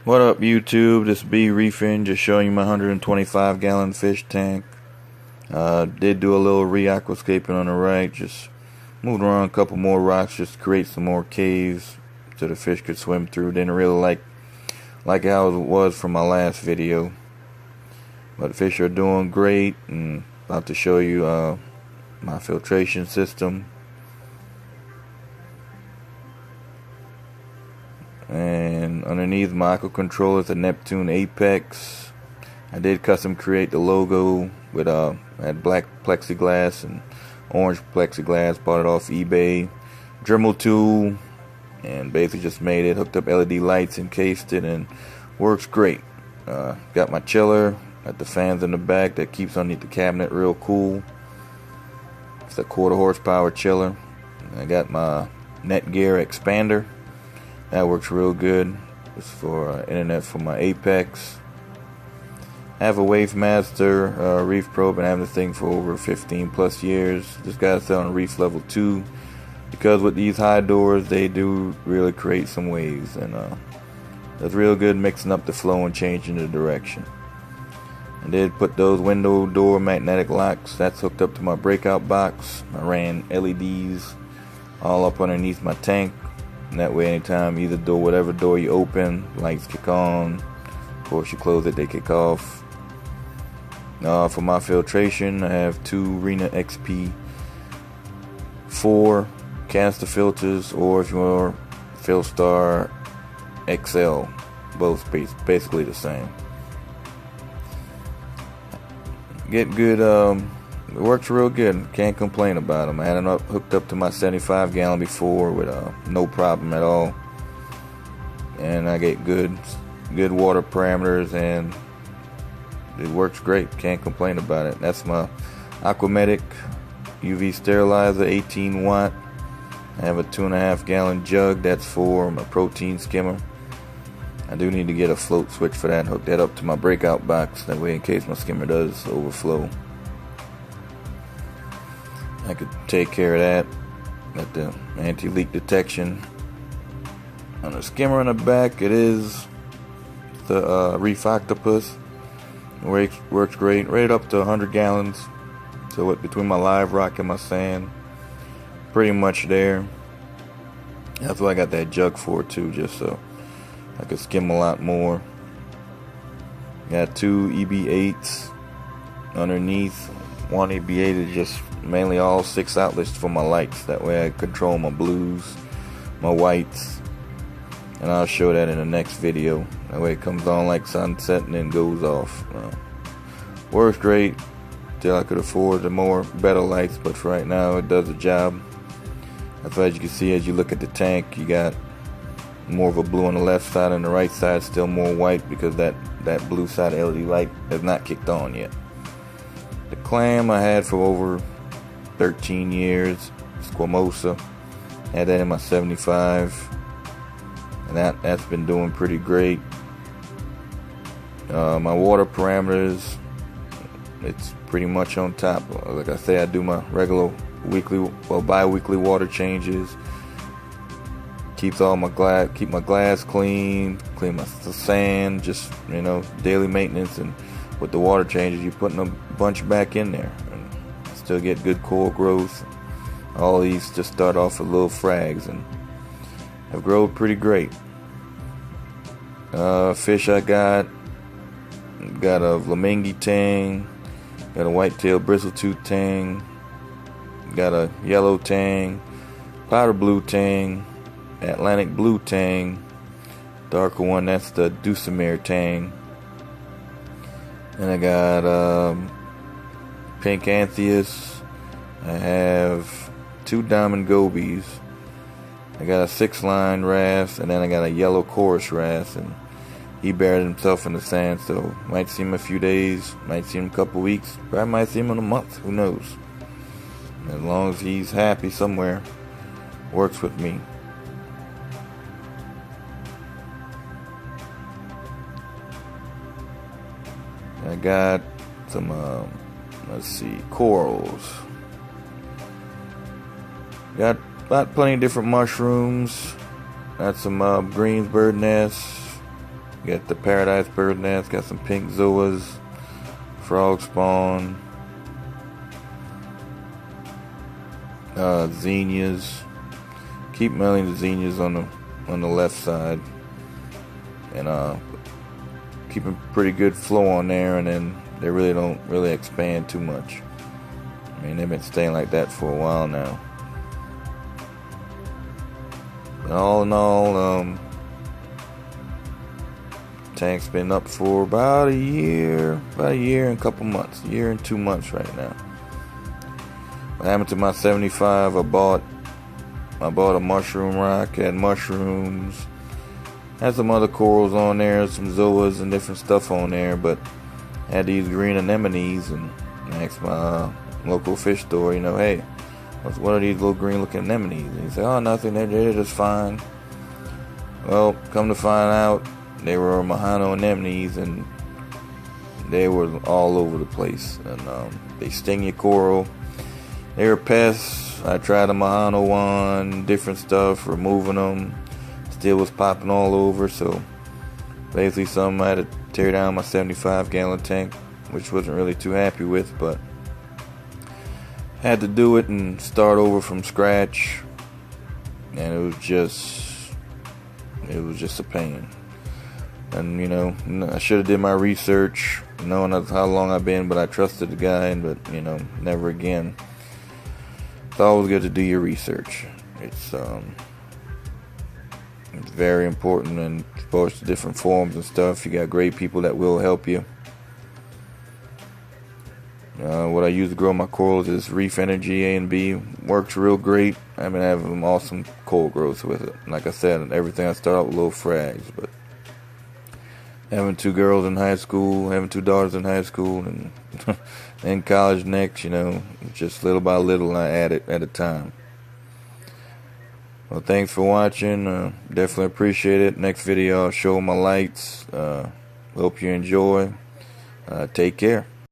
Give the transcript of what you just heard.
What up, YouTube? This be Reefing, just showing you my 125 gallon fish tank. Did do a little re-aquascaping on the right, just moved around a couple more rocks just to create some more caves so the fish could swim through. Didn't really like how it was from my last video, but fish are doing great, and about to show you my filtration system. And underneath my aqua controller is a Neptune Apex. I did custom create the logo with had black plexiglass and orange plexiglass. Bought it off eBay. Dremel tool, and basically just made it. Hooked up LED lights, encased it, and works great. Got my chiller. Got the fans in the back that keeps underneath the cabinet real cool. It's a 1/4 horsepower chiller. I got my Netgear expander. That works real good. It's for internet for my Apex. I have a Wave Master Reef probe, and I have this thing for over 15 plus years. Just got it set on Reef level 2 because with these high doors they do really create some waves, and that's real good mixing up the flow and changing the direction. I did put those window door magnetic locks. That's hooked up to my breakout box. I ran LEDs all up underneath my tank. And that way, anytime either door, whatever door you open, lights kick on. Of course, you close it, they kick off. For my filtration, I have two Rena XP4 canister filters, or if you want Filstar XL, both basically the same. Get good. It works real good. Can't complain about them. I had them hooked up to my 75 gallon before with no problem at all, and I get good water parameters, and it works great. Can't complain about it. That's my Aquamedic UV sterilizer, 18 watt. I have a 2.5 gallon jug. That's for my protein skimmer. I do need to get a float switch for that and hook that up to my breakout box. That way, in case my skimmer does overflow, I could take care of that. Got the anti-leak detection on the skimmer in the back. It is the Reef Octopus. Works great. Rated up to 100 gallons. So between my live rock and my sand, pretty much there. That's what I got that jug for too, just so I could skim a lot more. Got two EB8s underneath. One EB8 is just mainly all 6 outlets for my lights. That way I control my blues, my whites, and I'll show that in the next video. That way it comes on like sunset and then goes off. Works great till I could afford the better lights, but for right now it does the job. As you can see, as you look at the tank, you got more of a blue on the left side, and the right side still more white because that blue side LED light has not kicked on yet. The clam I had for over 13 years, Squamosa. Had that in my 75, and that's been doing pretty great. My water parameters, it's pretty much on top. Like I say, I do my regular bi-weekly water changes. Keep my glass clean my sand, just daily maintenance. And with the water changes, you're putting a bunch back in there, and still get good coral growth. All these just start off with little frags and have grown pretty great. Fish I got a flamingo tang, got a whitetail bristletooth tang, got a yellow tang, powder blue tang, Atlantic blue tang, darker one, that's the Dulcimer tang. And I got pink Antheus. I have 2 diamond gobies. I got a 6-line wrasse, and then I got a yellow chorus wrasse, and he buried himself in the sand, so might see him a few days, might see him a couple weeks, probably might see him in a month, who knows. As long as he's happy somewhere, works with me. I got some, corals. Got plenty of different mushrooms. Got some greens bird nests. Got the paradise bird nest. Got some pink zoas, frog spawn, zinnias. Keep milling the zinnias on the left side, and keeping pretty good flow on there, and then they really don't expand too much. I mean, they've been staying like that for a while now. But all in all, tank's been up for about a year and a couple months, a year and 2 months right now. What happened to my 75? I bought a mushroom rock, had mushrooms, had some other corals on there, some zoas and different stuff on there, but had these green anemones, and I asked my local fish store, hey, what are these little green looking anemones? And he said, oh, nothing, they're just fine. Well, come to find out, they were Mahano anemones, and they were all over the place, and they sting your coral. They were pests. I tried a Mahano one, different stuff, removing them. Still was popping all over, so basically something I had to tear down my 75-gallon tank, which wasn't really too happy with, but had to do it and start over from scratch, and it was just a pain. And I should have did my research, knowing how long I've been, but I trusted the guy, but never again. It's always good to do your research. It's very important, and exposed to different forums and stuff. You got great people that will help you. What I use to grow my corals is Reef Energy A and B. Works real great. I've been having awesome coral growth with it. Like I said, everything I start out with little frags, but having 2 girls in high school, having 2 daughters in high school, and in college next, just little by little, I add it at a time. Well, thanks for watching. Definitely appreciate it. Next video, I'll show my lights. Hope you enjoy. Take care.